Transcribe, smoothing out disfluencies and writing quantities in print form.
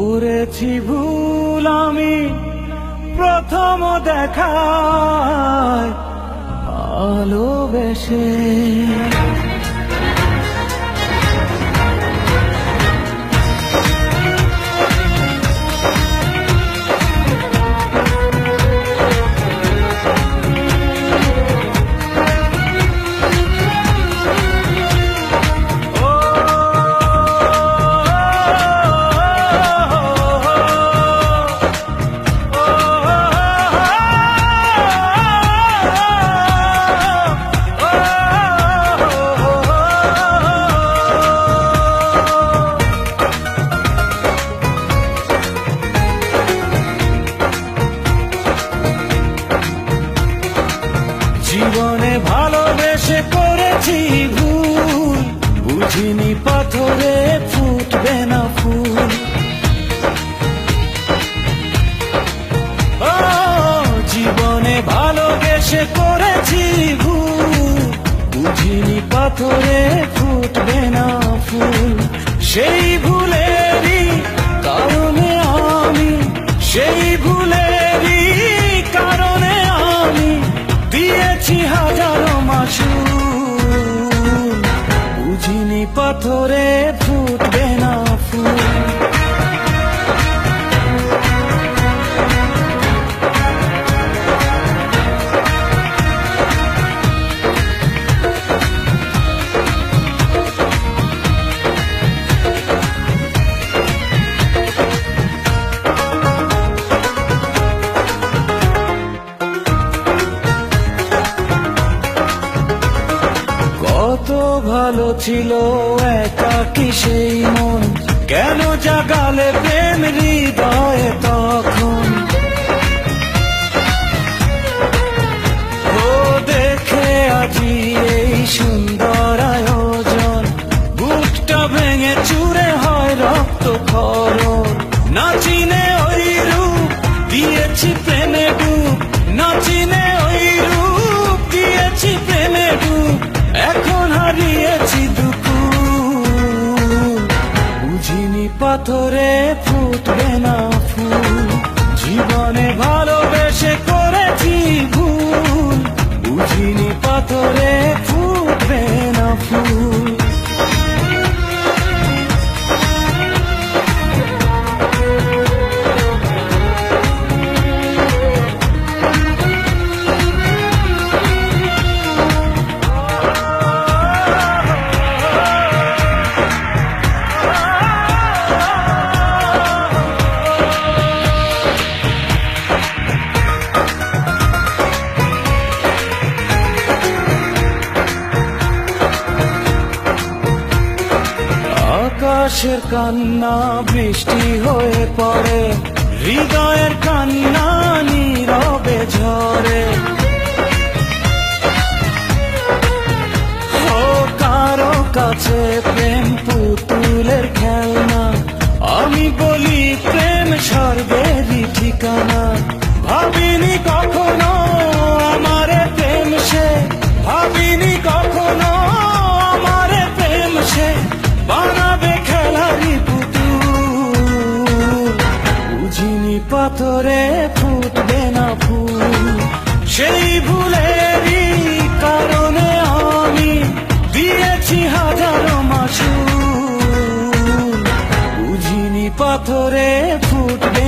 করেছি ভুল আমি প্রথম দেখায় ভালোবেসে। জীবনে ভালোবেসে করেছি ভুল, বুঝিনি পাথরে ফুটবে না ফুল। ও জীবনে ভালোবেসে করেছি ভুল, বুঝিনি পাথরে ফুটবে না ফুল। সেই ভুলেরই কারণে আমি, সেই ভুলেরই কারণে আমি দিয়েছি হাজারো মাসুল, বুঝিনি পাথরে ফুটবে না ফুল। কত ভালো ছিল একাকী সেই মন, কেন জাগালে প্রেম হৃদয়ে তখন। ও দেখে আজি এই সুন্দর আয়োজন, বুকটা ভেঙে চুরে হয় রক্ত খরণ। না চিনে ওই রূপ দিয়েছি প্রেমে ডুব, না চিনে ওই রূপ দিয়েছি প্রেমে ডুব। এখন হারিয়েছি দুকুল, বুঝিনি পাথরে ফুটবে না ফুল। জীবনে ভালোবেসে করেছি ভুল, বুঝিনি পাথরে ফুটবে না ফুল। আকাশের কান্না বৃষ্টি হয়ে পড়ে, হৃদয়ের কান্না নীরবে ঝরে। ও কারো কাছে প্রেম পুতুলের খেলনা, আমি বলি প্রেম স্বর্গেরই ঠিকানা। ভাবিনি কখনো আমারে প্রেম সে, ভাবিনি কখনো আমারে প্রেম সে বানাবে খেলারি পুতুল, বুঝিনি পাথরে ফুটবে না ফুল। সেই ভুলেরই কারণে আমি দিয়েছি হাজারো মাসুল, বুঝিনি পাথরে ফুটবে